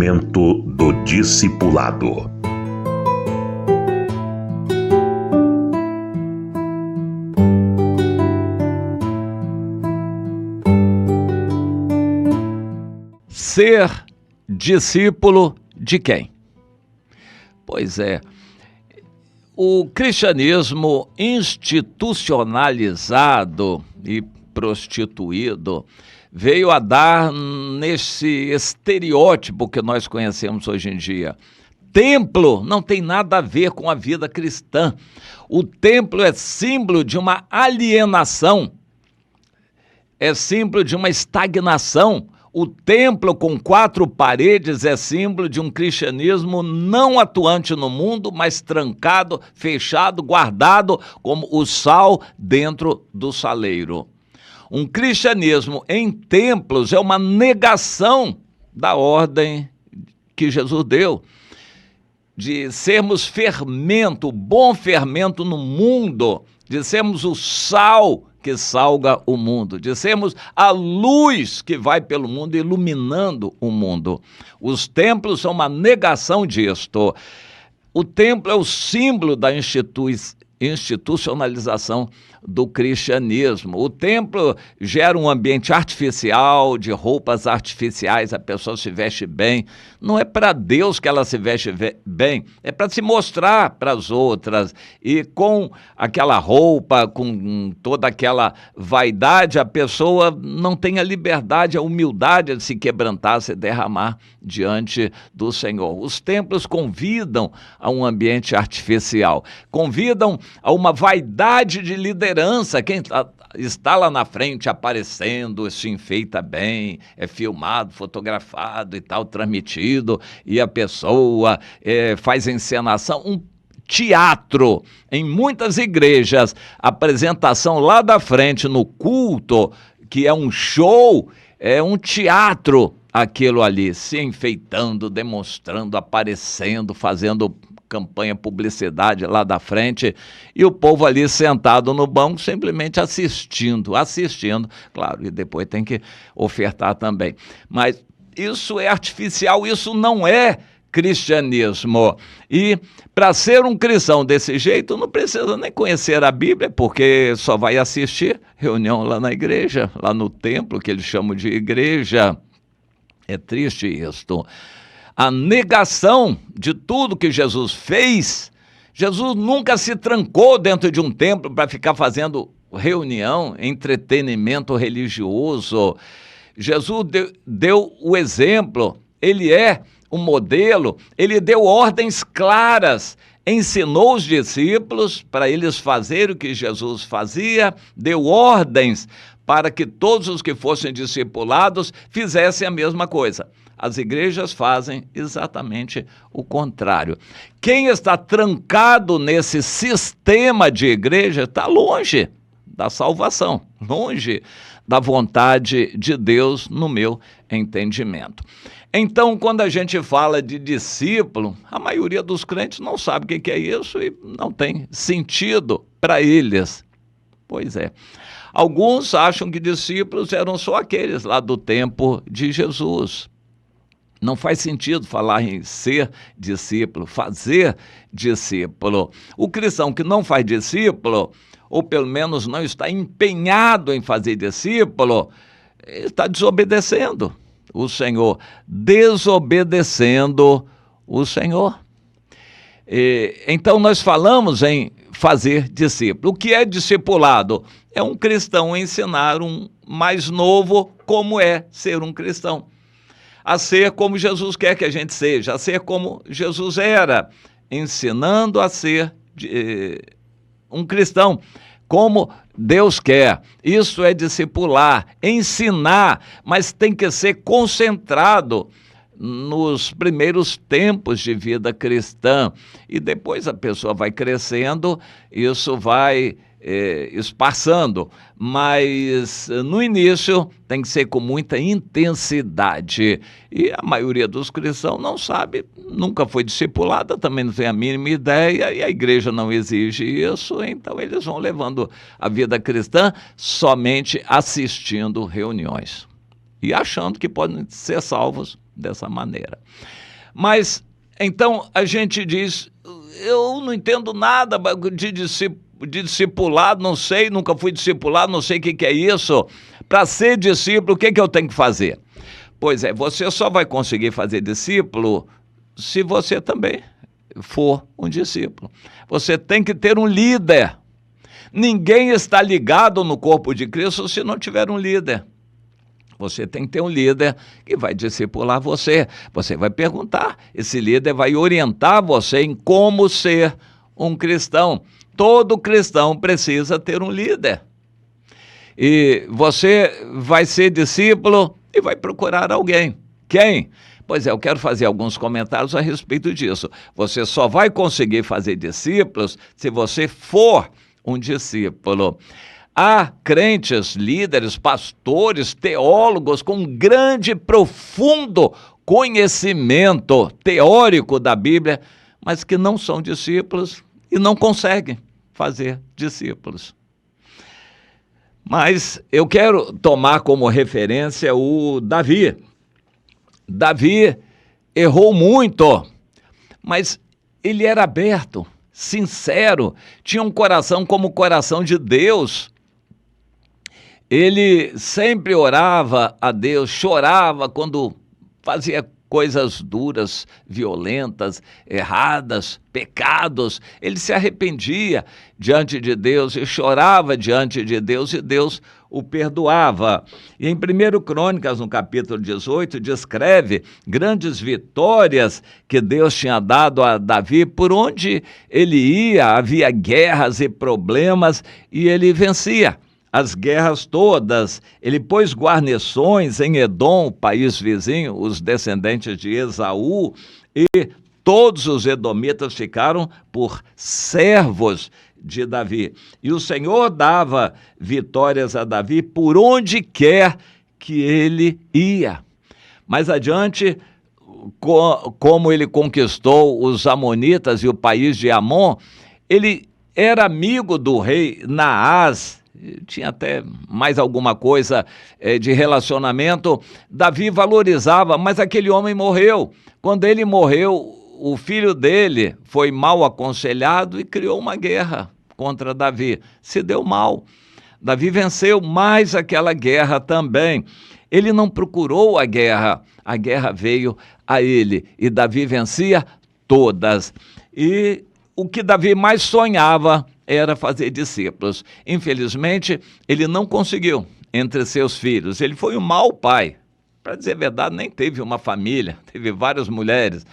Momento do Discipulado. Ser discípulo de quem? Pois é, o cristianismo institucionalizado e prostituído veio a dar nesse estereótipo que nós conhecemos hoje em dia. Templo não tem nada a ver com a vida cristã. O templo é símbolo de uma alienação, é símbolo de uma estagnação. O templo com 4 paredes é símbolo de um cristianismo não atuante no mundo, mas trancado, fechado, guardado como o sal dentro do saleiro. Um cristianismo em templos é uma negação da ordem que Jesus deu, de sermos fermento, bom fermento no mundo, de sermos o sal que salga o mundo, de sermos a luz que vai pelo mundo iluminando o mundo. Os templos são uma negação disto. O templo é o símbolo da institucionalização do cristianismo. O templo gera um ambiente artificial, de roupas artificiais, a pessoa se veste bem. Não é para Deus que ela se veste bem, é para se mostrar para as outras. E com aquela roupa, com toda aquela vaidade, a pessoa não tem a liberdade, a humildade de se quebrantar, se derramar diante do Senhor. Os templos convidam a um ambiente artificial, convidam a uma vaidade de liderança. Quem está lá na frente aparecendo, se enfeita bem, é filmado, fotografado e tal, transmitido, e a pessoa faz encenação, um teatro. Em muitas igrejas, a apresentação lá da frente no culto, que é um show, é um teatro, aquilo ali, se enfeitando, demonstrando, aparecendo, fazendo campanha, publicidade lá da frente, e o povo ali sentado no banco simplesmente assistindo, claro, e depois tem que ofertar também. Mas isso é artificial, isso não é cristianismo. E para ser um cristão desse jeito, não precisa nem conhecer a Bíblia, porque só vai assistir reunião lá na igreja, lá no templo, que eles chamam de igreja. É triste isto. A negação de tudo que Jesus fez. Jesus nunca se trancou dentro de um templo para ficar fazendo reunião, entretenimento religioso. Jesus deu o exemplo, ele é o modelo, ele deu ordens claras, ensinou os discípulos para eles fazerem o que Jesus fazia, deu ordens para que todos os que fossem discipulados fizessem a mesma coisa. As igrejas fazem exatamente o contrário. Quem está trancado nesse sistema de igreja está longe da salvação, longe da vontade de Deus, no meu entendimento. Então, quando a gente fala de discípulo, a maioria dos crentes não sabe o que é isso e não tem sentido para eles. Pois é. Alguns acham que discípulos eram só aqueles lá do tempo de Jesus. Não faz sentido falar em ser discípulo, fazer discípulo. O cristão que não faz discípulo, ou pelo menos não está empenhado em fazer discípulo, está desobedecendo o Senhor, desobedecendo o Senhor. Então nós falamos em fazer discípulo. O que é discipulado? É um cristão ensinar um mais novo como é ser um cristão. A ser como Jesus quer que a gente seja, a ser como Jesus era, ensinando a ser um cristão, como Deus quer. Isso é discipular, ensinar, mas tem que ser concentrado nos primeiros tempos de vida cristã. E depois a pessoa vai crescendo, isso vai espaçando, mas no início tem que ser com muita intensidade. E a maioria dos cristãos não sabe, nunca foi discipulada, também não tem a mínima ideia, e a igreja não exige isso, então eles vão levando a vida cristã somente assistindo reuniões e achando que podem ser salvos dessa maneira. Mas, então, a gente diz, eu não entendo nada de discipulado, não sei, nunca fui discipulado, não sei o que é isso. Para ser discípulo, o que eu tenho que fazer? Pois é, você só vai conseguir fazer discípulo se você também for um discípulo. Você tem que ter um líder. Ninguém está ligado no corpo de Cristo se não tiver um líder. Você tem que ter um líder que vai discipular você. Você vai perguntar, esse líder vai orientar você em como ser um cristão. Todo cristão precisa ter um líder. E você vai ser discípulo e vai procurar alguém. Quem? Pois é, eu quero fazer alguns comentários a respeito disso. Você só vai conseguir fazer discípulos se você for um discípulo. Há crentes, líderes, pastores, teólogos com grande, profundo conhecimento teórico da Bíblia, mas que não são discípulos e não conseguem fazer discípulos. Mas eu quero tomar como referência o Davi. Davi errou muito, mas ele era aberto, sincero, tinha um coração como o coração de Deus. Ele sempre orava a Deus, chorava quando fazia coisas duras, violentas, erradas, pecados. Ele se arrependia diante de Deus e chorava diante de Deus e Deus o perdoava. E em 1 Crônicas, no capítulo 18, descreve grandes vitórias que Deus tinha dado a Davi. Por onde ele ia, havia guerras e problemas e ele vencia as guerras todas. Ele pôs guarnições em Edom, o país vizinho, os descendentes de Esaú, e todos os edomitas ficaram por servos de Davi. E o Senhor dava vitórias a Davi por onde quer que ele ia. Mais adiante, como ele conquistou os amonitas e o país de Amon, ele era amigo do rei Naás, tinha até mais alguma coisa de relacionamento. Davi valorizava, mas aquele homem morreu. Quando ele morreu, o filho dele foi mal aconselhado e criou uma guerra contra Davi. Se deu mal. Davi venceu mais aquela guerra também. Ele não procurou a guerra veio a ele. E Davi vencia todas. E o que Davi mais sonhava era fazer discípulos. Infelizmente, ele não conseguiu entre seus filhos. Ele foi um mau pai. Para dizer a verdade, nem teve uma família, teve várias mulheres.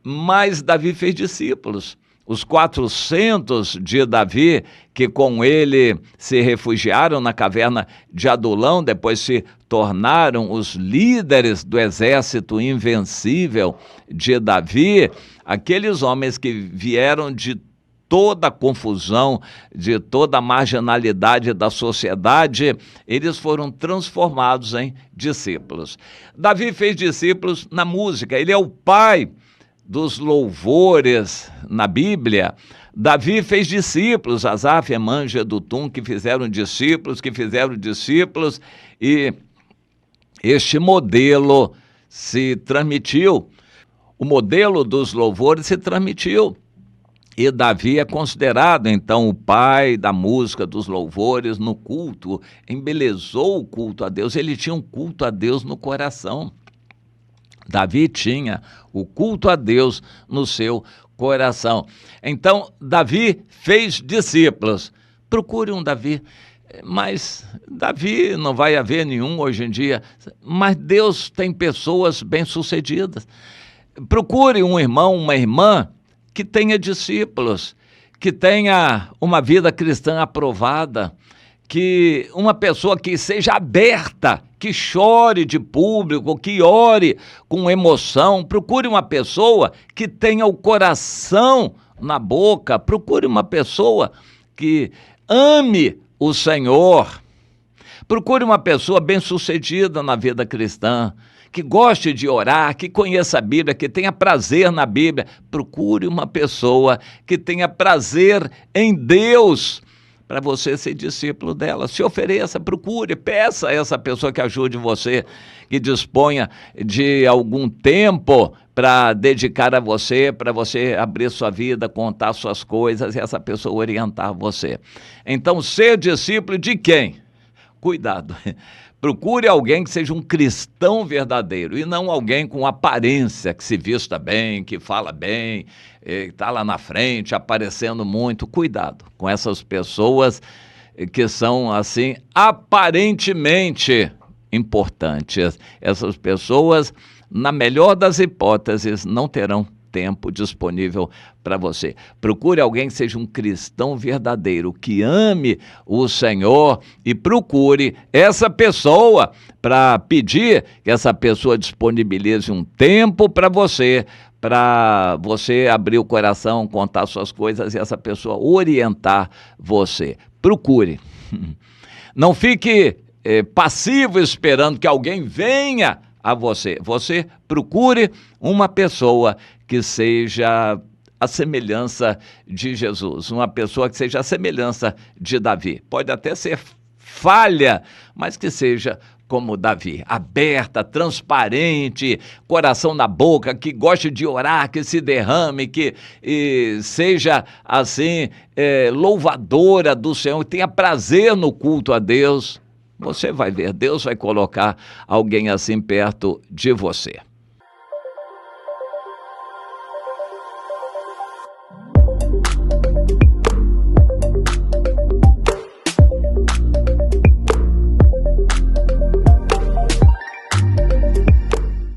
Mas Davi fez discípulos. Os 400 de Davi, que com ele se refugiaram na caverna de Adulão, depois se tornaram os líderes do exército invencível de Davi, aqueles homens que vieram de toda a confusão, de toda a marginalidade da sociedade, eles foram transformados em discípulos. Davi fez discípulos na música, ele é o pai dos louvores na Bíblia. Davi fez discípulos, Asaf, Emã, Jedutum, que fizeram discípulos, e este modelo se transmitiu, o modelo dos louvores se transmitiu. E Davi é considerado, então, o pai da música, dos louvores no culto, embelezou o culto a Deus, ele tinha um culto a Deus no coração. Davi tinha o culto a Deus no seu coração. Então, Davi fez discípulos. Procure um Davi, mas Davi não vai haver nenhum hoje em dia, mas Deus tem pessoas bem-sucedidas. Procure um irmão, uma irmã, que tenha discípulos, que tenha uma vida cristã aprovada, que uma pessoa que seja aberta, que chore de público, que ore com emoção. Procure uma pessoa que tenha o coração na boca, procure uma pessoa que ame o Senhor, procure uma pessoa bem-sucedida na vida cristã, que goste de orar, que conheça a Bíblia, que tenha prazer na Bíblia. Procure uma pessoa que tenha prazer em Deus, para você ser discípulo dela. Se ofereça, procure, peça a essa pessoa que ajude você, que disponha de algum tempo para dedicar a você, para você abrir sua vida, contar suas coisas e essa pessoa orientar você. Então, ser discípulo de quem? Cuidado. Procure alguém que seja um cristão verdadeiro e não alguém com aparência, que se vista bem, que fala bem, está lá na frente, aparecendo muito. Cuidado com essas pessoas que são, assim, aparentemente importantes. Essas pessoas, na melhor das hipóteses, não terão tempo disponível para você. Procure alguém que seja um cristão verdadeiro, que ame o Senhor, e procure essa pessoa para pedir que essa pessoa disponibilize um tempo para você abrir o coração, contar suas coisas e essa pessoa orientar você. Procure. Não fique passivo esperando que alguém venha a você. Você procure uma pessoa que seja a semelhança de Jesus, uma pessoa que seja a semelhança de Davi. Pode até ser falha, mas que seja como Davi, aberta, transparente, coração na boca, que goste de orar, que se derrame, que seja assim, louvadora do Senhor, tenha prazer no culto a Deus. Você vai ver, Deus vai colocar alguém assim perto de você.